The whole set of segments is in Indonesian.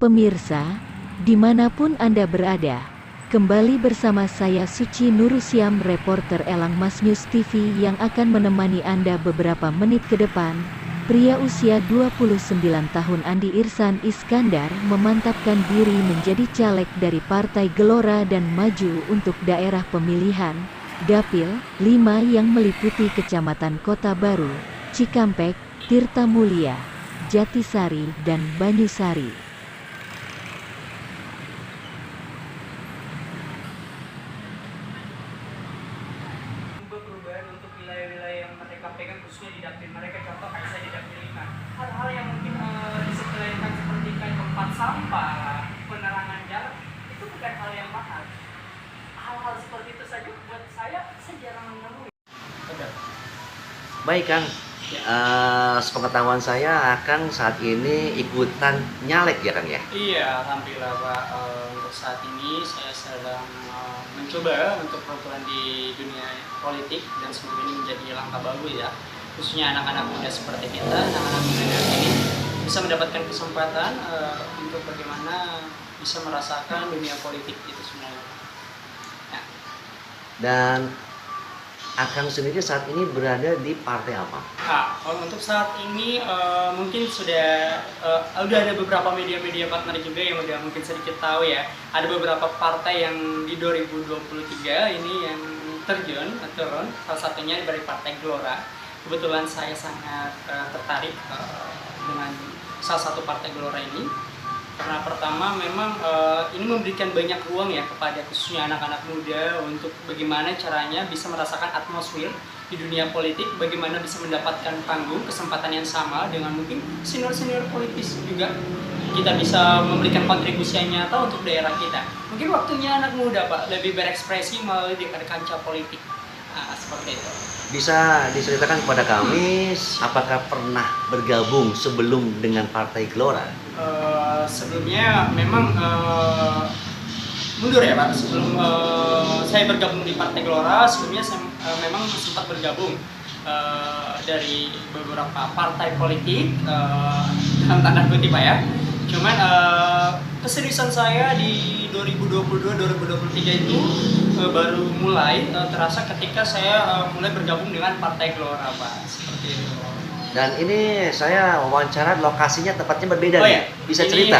pemirsa, dimanapun Anda berada, kembali bersama saya Suci Nurusiam, reporter Elang Mas News TV yang akan menemani Anda beberapa menit ke depan. Pria usia 29 tahun Andi Irsan Iskandar memantapkan diri menjadi caleg dari Partai Gelora dan maju untuk daerah pemilihan Dapil 5 yang meliputi Kecamatan Kota Baru, Cikampek, Tirtamulia, Jatisari, dan Banyusari. Perubahan untuk wilayah-wilayah yang mereka pegang khususnya di dapil mereka, contoh kayak saya di dapil 5, hal-hal yang mungkin disepelekan seperti kayak tempat sampah, penerangan jalan, itu bukan hal yang mahal. Hal-hal seperti itu saja buat saya jarang menemui. Baik Kang, sepengetahuan saya Kang saat ini ikutan nyalek ya Kang ya? Iya, alhamdulillah Pak. Untuk saat ini saya sedang mencoba untuk peraturan di dunia politik dan semoga ini menjadi langkah bagus ya, khususnya anak-anak muda seperti kita, anak-anak muda ini bisa mendapatkan kesempatan untuk bagaimana bisa merasakan dunia politik itu semuanya. Ya. Dan Akang sendiri saat ini berada di partai apa? Nah, kalau untuk saat ini mungkin sudah ada beberapa media-media partner juga yang udah mungkin sedikit tahu ya. Ada beberapa partai yang di 2023 ini yang turun, salah satunya dari Partai Gelora. Kebetulan saya sangat tertarik dengan salah satu Partai Gelora ini. Karena pertama memang ini memberikan banyak ruang ya kepada khususnya anak-anak muda untuk bagaimana caranya bisa merasakan atmosfer di dunia politik, bagaimana bisa mendapatkan panggung, kesempatan yang sama dengan mungkin senior-senior politis juga. Kita bisa memberikan kontribusi yang nyata untuk daerah kita. Mungkin waktunya anak muda Pak lebih berekspresi melalui di kancah politik. Nah, seperti itu. Bisa diceritakan kepada kami apakah pernah bergabung sebelum dengan Partai Gelora? Sebelumnya memang mundur ya Pak, sebelum saya bergabung di Partai Gelora, sebelumnya saya memang sempat bergabung dari beberapa partai politik dalam tanda kutip Pak ya. Cuman keseriusan saya di 2022-2023 itu baru mulai terasa ketika saya mulai bergabung dengan Partai Gelora Pak, seperti itu. Dan ini saya wawancara lokasinya tepatnya berbeda Oh, nih. ya. Bisa Ini, cerita?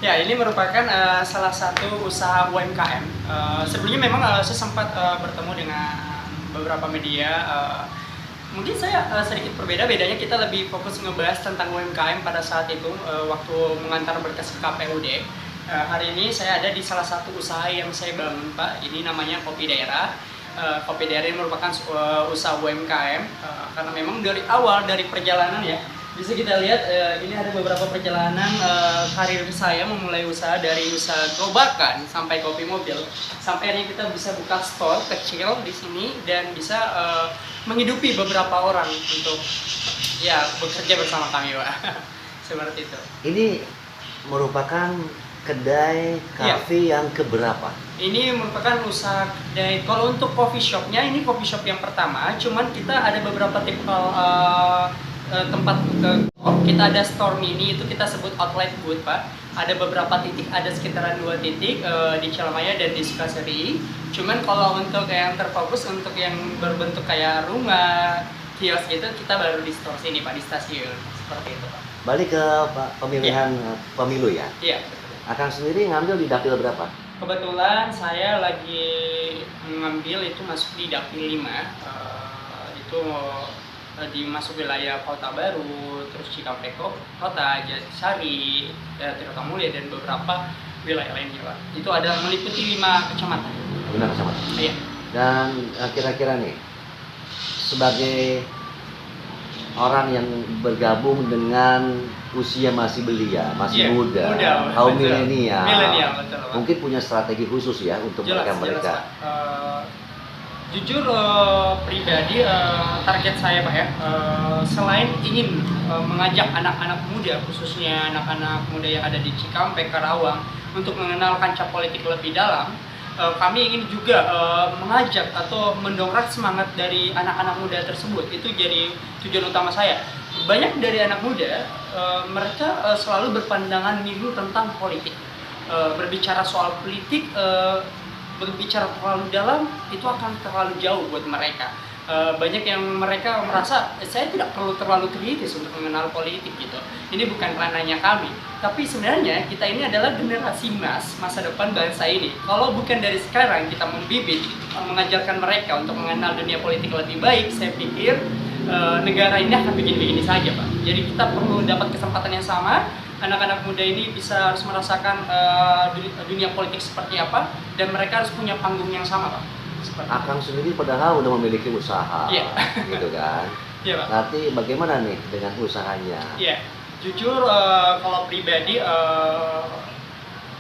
Ya, ini merupakan salah satu usaha UMKM. Sebelumnya memang saya sempat bertemu dengan beberapa media. Mungkin saya sedikit berbeda, bedanya kita lebih fokus ngebahas tentang UMKM pada saat itu waktu mengantar berkas ke KPUD. Hari ini saya ada di salah satu usaha yang saya bangun Pak. Ini namanya Kopi Daerah. Kopi Daerah ini merupakan usaha UMKM karena memang dari awal dari perjalanan ya bisa kita lihat ini ada beberapa perjalanan karir saya memulai usaha dari usaha gerobakan sampai kopi mobil sampai akhirnya kita bisa buka store kecil di sini dan bisa menghidupi beberapa orang untuk ya bekerja bersama kami Pak. Seperti itu. Ini merupakan kedai kafe yang keberapa? Ini merupakan usaha kedai. Kalau untuk coffee shopnya, ini coffee shop yang pertama. Cuman kita ada beberapa tipe tempat kita ada store mini, itu kita sebut outlet booth Pak. Ada beberapa titik, ada sekitaran 2 titik di Cilamaya dan di Sukaseri. Cuman kalau untuk yang terfokus untuk yang berbentuk kayak rumah, kios gitu, kita baru di store sini Pak, di stasiun. Seperti itu Pak. Balik ke pemilihan pemilu ya? Iya. Akang sendiri ngambil di dapil berapa? Kebetulan saya lagi mengambil itu masuk di dapil 5, itu di masuk wilayah Kota Baru, terus Cikampek Kota, Jatisari, Tirtamulia dan beberapa wilayah lainnya Pak. Itu ada meliputi 5 kecamatan. 5 kecamatan? Iya. Dan kira-kira nih, sebagai orang yang bergabung dengan usia masih belia, masih muda, kaum milenial, mungkin punya strategi khusus ya untuk mereka. Jujur pribadi target saya Pak ya, selain ingin mengajak anak-anak muda, khususnya anak-anak muda yang ada di Cikampek, Karawang, untuk mengenal kancah politik lebih dalam, kami ingin juga mengajak atau mendongkrak semangat dari anak-anak muda tersebut. Itu jadi tujuan utama saya. Banyak dari anak muda mereka selalu berpandangan milu tentang politik. Berbicara soal politik, berbicara terlalu dalam itu akan terlalu jauh buat mereka. Banyak yang mereka merasa saya tidak perlu terlalu kritis untuk mengenal politik gitu. Ini bukan ranahnya kami. Tapi sebenarnya kita ini adalah generasi emas masa depan bangsa ini. Kalau bukan dari sekarang kita membibit, mengajarkan mereka untuk mengenal dunia politik lebih baik, saya pikir negara ini akan begini-begini saja, Pak. Jadi kita perlu dapat kesempatan yang sama. Anak-anak muda ini bisa harus merasakan dunia politik seperti apa, dan mereka harus punya panggung yang sama, Pak. Akang sendiri padahal udah memiliki usaha, gitu kan? Iya, Pak. Nanti bagaimana nih dengan usahanya? Iya, jujur kalau pribadi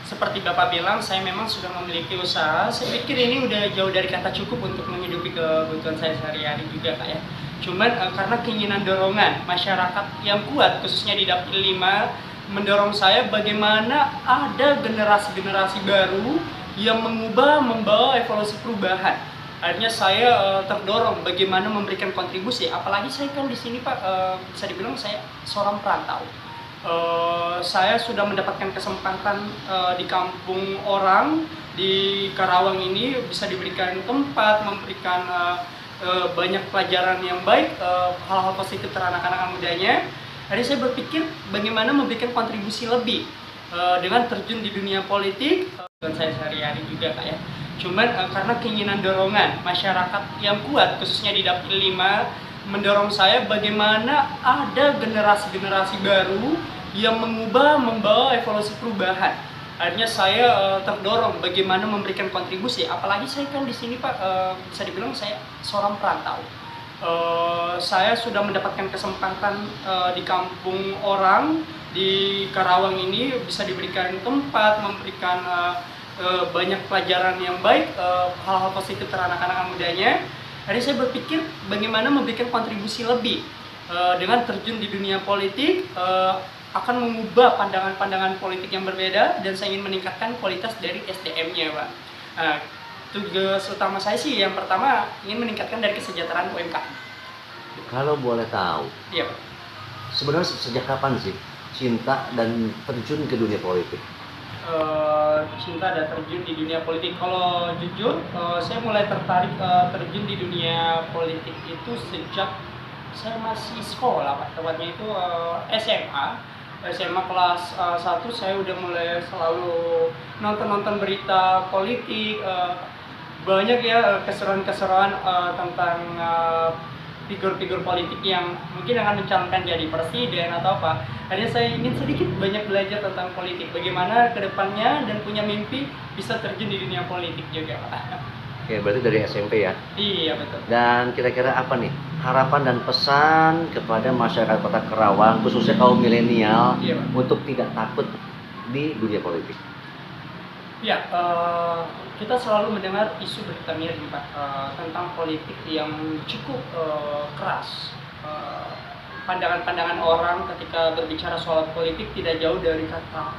seperti Bapak bilang, saya memang sudah memiliki usaha. Saya pikir ini udah jauh dari kata cukup untuk menghidupi kebutuhan saya sehari-hari juga, Kak ya. Cuman karena keinginan dorongan masyarakat yang kuat, khususnya di Dapil 5, mendorong saya bagaimana ada generasi-generasi baru yang membawa evolusi perubahan. Akhirnya saya terdorong bagaimana memberikan kontribusi. Apalagi saya kan di sini, Pak, bisa dibilang saya seorang perantau. Saya sudah mendapatkan kesempatan di kampung orang di Karawang ini bisa diberikan tempat, memberikan banyak pelajaran yang baik, hal-hal positif terhadap anak-anak mudanya. Jadi saya berpikir bagaimana memberikan kontribusi lebih dengan terjun di dunia politik. Dan saya sehari-hari juga, Kak ya. Cuman karena keinginan dorongan masyarakat yang kuat, khususnya di Dapil 5, mendorong saya bagaimana ada generasi-generasi baru yang membawa evolusi perubahan. Akhirnya saya terdorong bagaimana memberikan kontribusi. Apalagi saya kan di sini, Pak, bisa dibilang saya seorang perantau. Saya sudah mendapatkan kesempatan di kampung orang di Karawang ini bisa diberikan tempat, memberikan banyak pelajaran yang baik, hal-hal positif terhadap anak-anak mudanya. Jadi saya berpikir bagaimana memberikan kontribusi lebih dengan terjun di dunia politik, akan mengubah pandangan-pandangan politik yang berbeda, dan saya ingin meningkatkan kualitas dari SDM-nya, Pak. Tugas utama saya sih yang pertama ingin meningkatkan dari kesejahteraan UMKM. Kalau boleh tahu, Iya, Pak. sebenarnya sejak kapan sih cinta dan terjun ke dunia politik? Cinta dan terjun di dunia politik. Kalau jujur, saya mulai tertarik terjun di dunia politik itu sejak saya masih sekolah, Pak. Tepatnya itu SMA kelas 1 saya udah mulai selalu nonton berita politik. Banyak ya keseruan-keseruan tentang figur-figur politik yang mungkin akan mencalonkan jadi presiden atau apa. Akhirnya saya ingin sedikit banyak belajar tentang politik, bagaimana kedepannya, dan punya mimpi bisa terjun di dunia politik juga, Pak. Oke, berarti dari SMP ya? Iya, betul. Dan kira-kira apa nih harapan dan pesan kepada masyarakat Kota Karawang, khususnya kaum milenial, Iya, Pak. untuk tidak takut di dunia politik? Ya, kita selalu mendengar isu berita miring, Pak, tentang politik yang cukup keras. Pandangan-pandangan orang ketika berbicara soal politik tidak jauh dari kata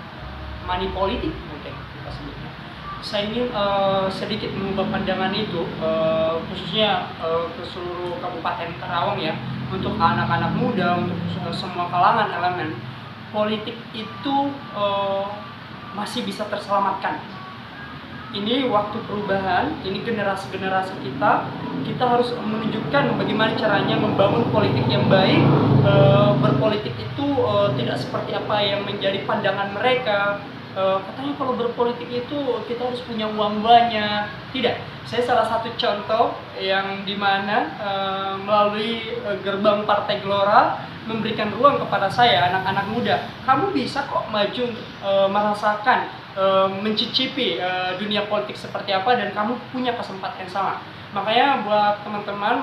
money politik, mungkin kita sebutnya. Saya ingin sedikit mengubah pandangan itu, khususnya ke seluruh Kabupaten Karawang ya, untuk anak-anak muda, untuk semua kalangan elemen. Politik itu masih bisa terselamatkan. Ini waktu perubahan, ini generasi-generasi kita harus menunjukkan bagaimana caranya membangun politik yang baik. Berpolitik itu tidak seperti apa yang menjadi pandangan mereka. Katanya kalau berpolitik itu kita harus punya uang banyak. Tidak, saya salah satu contoh yang dimana melalui gerbang Partai Gelora memberikan ruang kepada saya, anak-anak muda. Kamu bisa kok maju, merasakan, mencicipi dunia politik seperti apa, dan kamu punya kesempatan yang sama. Makanya buat teman-teman